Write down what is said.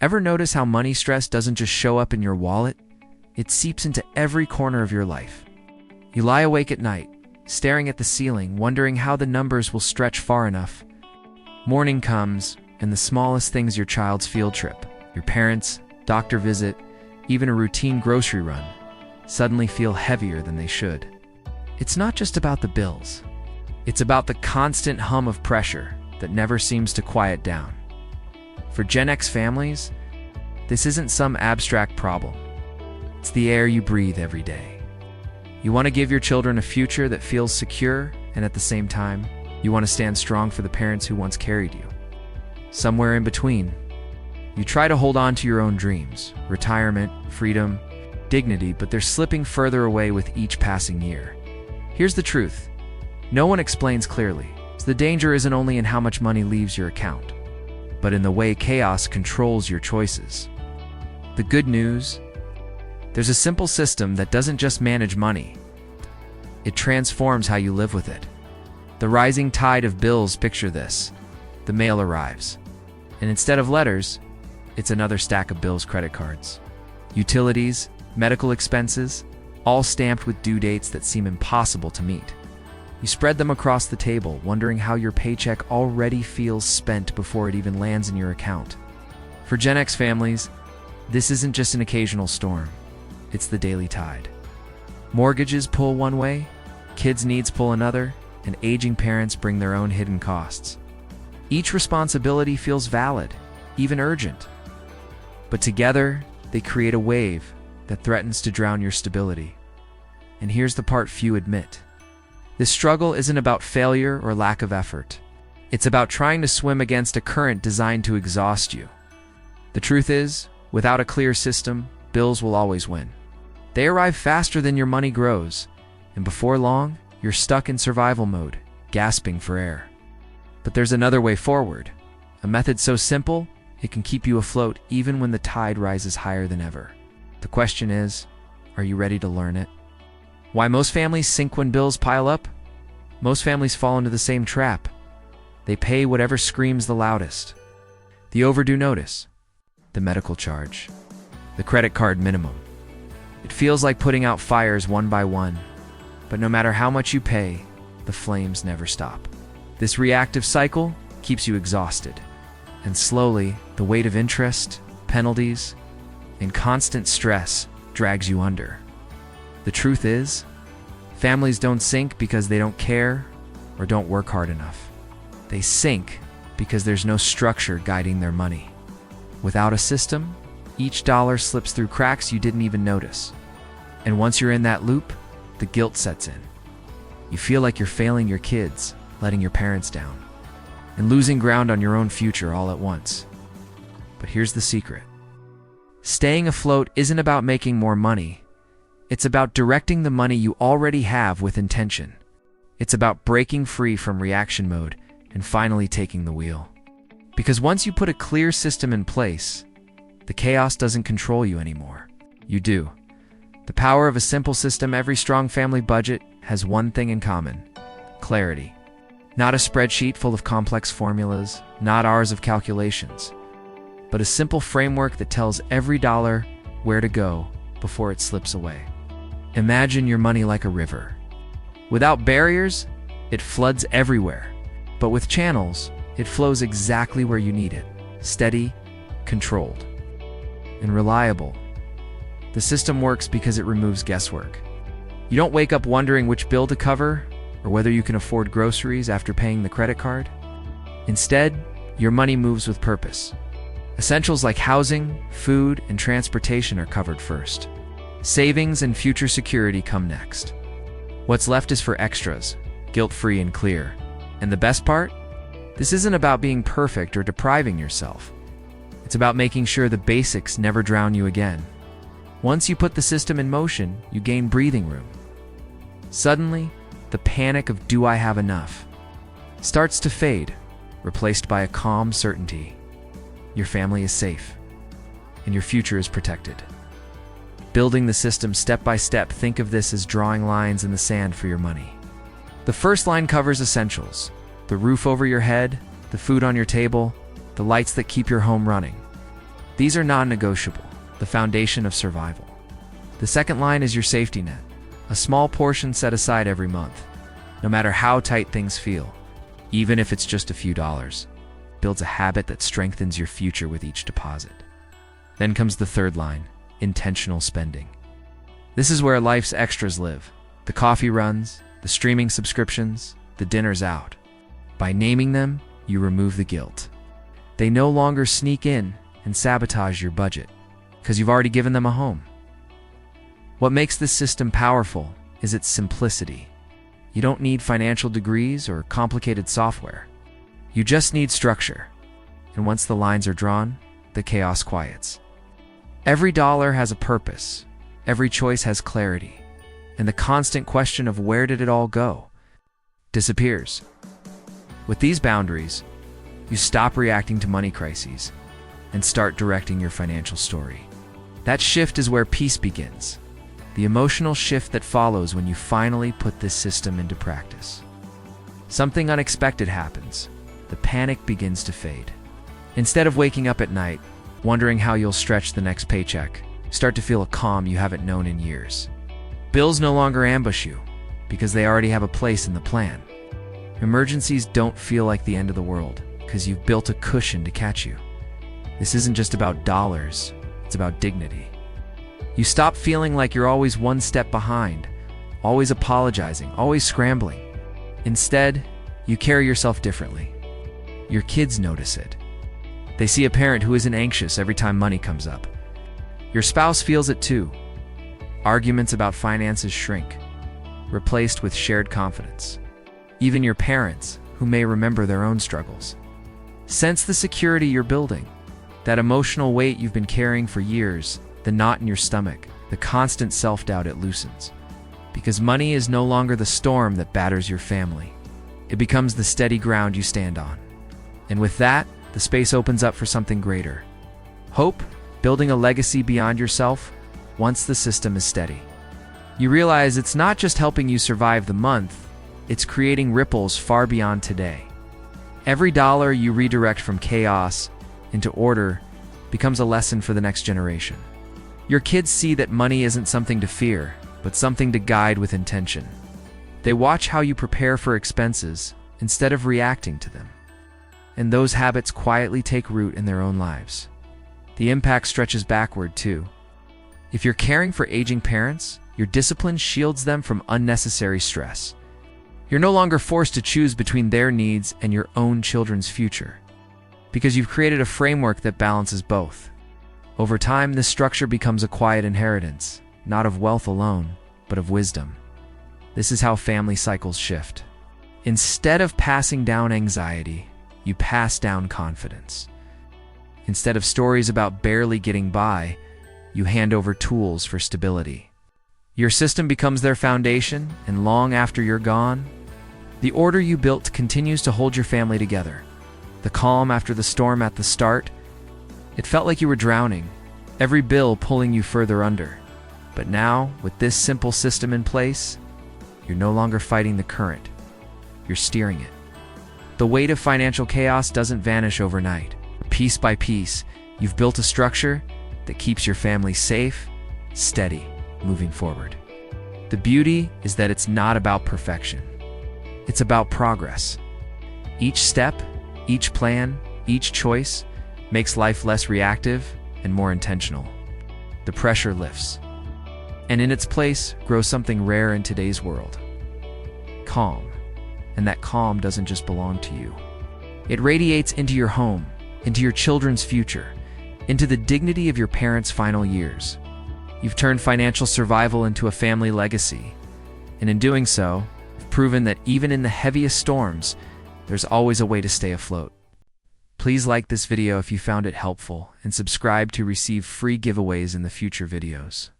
Ever notice how money stress doesn't just show up in your wallet? It seeps into every corner of your life. You lie awake at night, staring at the ceiling, wondering how the numbers will stretch far enough. Morning comes, and the smallest things, your child's field trip, your parents' doctor visit, even a routine grocery run, suddenly feel heavier than they should. It's not just about the bills. It's about the constant hum of pressure that never seems to quiet down. For Gen X families, this isn't some abstract problem. It's the air you breathe every day. You want to give your children a future that feels secure, and at the same time, you want to stand strong for the parents who once carried you. Somewhere in between, you try to hold on to your own dreams, retirement, freedom, dignity, but they're slipping further away with each passing year. Here's the truth. No one explains clearly. The danger isn't only in how much money leaves your account, but in the way chaos controls your choices. The good news? There's a simple system that doesn't just manage money. It transforms how you live with it. The rising tide of bills, picture this. The mail arrives, and instead of letters, it's another stack of bills, credit cards, utilities, medical expenses, all stamped with due dates that seem impossible to meet. You spread them across the table, wondering how your paycheck already feels spent before it even lands in your account. For Gen X families, this isn't just an occasional storm. It's the daily tide. Mortgages pull one way, kids' needs pull another, and aging parents bring their own hidden costs. Each responsibility feels valid, even urgent. But together, they create a wave that threatens to drown your stability. And here's the part few admit. This struggle isn't about failure or lack of effort. It's about trying to swim against a current designed to exhaust you. The truth is, without a clear system, bills will always win. They arrive faster than your money grows, and before long, you're stuck in survival mode, gasping for air. But there's another way forward, a method so simple, it can keep you afloat even when the tide rises higher than ever. The question is, are you ready to learn it? Why most families sink when bills pile up? Most families fall into the same trap. They pay whatever screams the loudest. The overdue notice, the medical charge, the credit card minimum. It feels like putting out fires one by one, but no matter how much you pay, the flames never stop. This reactive cycle keeps you exhausted, and slowly, the weight of interest, penalties, and constant stress drags you under. The truth is, families don't sink because they don't care or don't work hard enough. They sink because there's no structure guiding their money. Without a system, each dollar slips through cracks you didn't even notice. And once you're in that loop, the guilt sets in. You feel like you're failing your kids, letting your parents down, and losing ground on your own future all at once. But here's the secret. Staying afloat isn't about making more money. It's about directing the money you already have with intention. It's about breaking free from reaction mode and finally taking the wheel. Because once you put a clear system in place, the chaos doesn't control you anymore. You do. The power of a simple system. Every strong family budget has one thing in common: clarity. Not a spreadsheet full of complex formulas, not hours of calculations, but a simple framework that tells every dollar where to go before it slips away. Imagine your money like a river. Without barriers, it floods everywhere. But with channels, it flows exactly where you need it. Steady, controlled, and reliable. The system works because it removes guesswork. You don't wake up wondering which bill to cover or whether you can afford groceries after paying the credit card. Instead, your money moves with purpose. Essentials like housing, food, and transportation are covered first. Savings and future security come next. What's left is for extras, guilt-free and clear. And the best part? This isn't about being perfect or depriving yourself. It's about making sure the basics never drown you again. Once you put the system in motion, you gain breathing room. Suddenly, the panic of "do I have enough?" starts to fade, replaced by a calm certainty. Your family is safe, and your future is protected. Building the system step by step, think of this as drawing lines in the sand for your money. The first line covers essentials: the roof over your head, the food on your table, the lights that keep your home running. These are non-negotiable, the foundation of survival. The second line is your safety net, a small portion set aside every month. No matter how tight things feel, even if it's just a few dollars, builds a habit that strengthens your future with each deposit. Then comes the third line, intentional spending. This is where life's extras live. The coffee runs, the streaming subscriptions, the dinners out. By naming them, you remove the guilt. They no longer sneak in and sabotage your budget, because you've already given them a home. What makes this system powerful is its simplicity. You don't need financial degrees or complicated software. You just need structure. And once the lines are drawn, the chaos quiets. Every dollar has a purpose. Every choice has clarity. And the constant question of where did it all go disappears. With these boundaries, you stop reacting to money crises and start directing your financial story. That shift is where peace begins. The emotional shift that follows when you finally put this system into practice. Something unexpected happens. The panic begins to fade. Instead of waking up at night, wondering how you'll stretch the next paycheck, start to feel a calm you haven't known in years. Bills no longer ambush you, because they already have a place in the plan. Emergencies don't feel like the end of the world, because you've built a cushion to catch you. This isn't just about dollars, it's about dignity. You stop feeling like you're always one step behind, always apologizing, always scrambling. Instead, you carry yourself differently. Your kids notice it. They see a parent who isn't anxious every time money comes up. Your spouse feels it too. Arguments about finances shrink, replaced with shared confidence. Even your parents, who may remember their own struggles, sense the security you're building, that emotional weight you've been carrying for years, the knot in your stomach, the constant self-doubt it loosens. Because money is no longer the storm that batters your family. It becomes the steady ground you stand on. And with that, the space opens up for something greater. Hope, building a legacy beyond yourself, once the system is steady. You realize it's not just helping you survive the month, it's creating ripples far beyond today. Every dollar you redirect from chaos into order becomes a lesson for the next generation. Your kids see that money isn't something to fear, but something to guide with intention. They watch how you prepare for expenses instead of reacting to them. And those habits quietly take root in their own lives. The impact stretches backward too. If you're caring for aging parents, your discipline shields them from unnecessary stress. You're no longer forced to choose between their needs and your own children's future, because you've created a framework that balances both. Over time, this structure becomes a quiet inheritance, not of wealth alone, but of wisdom. This is how family cycles shift. Instead of passing down anxiety, you pass down confidence. Instead of stories about barely getting by, you hand over tools for stability. Your system becomes their foundation, and long after you're gone, the order you built continues to hold your family together. The calm after the storm at the start, it felt like you were drowning, every bill pulling you further under. But now, with this simple system in place, you're no longer fighting the current, you're steering it. The weight of financial chaos doesn't vanish overnight. Piece by piece, you've built a structure that keeps your family safe, steady, moving forward. The beauty is that it's not about perfection. It's about progress. Each step, each plan, each choice makes life less reactive and more intentional. The pressure lifts. And in its place grows something rare in today's world. Calm. And that calm doesn't just belong to you. It radiates into your home, into your children's future, into the dignity of your parents' final years. You've turned financial survival into a family legacy. And in doing so, you've proven that even in the heaviest storms, there's always a way to stay afloat. Please like this video if you found it helpful and subscribe to receive free giveaways in the future videos.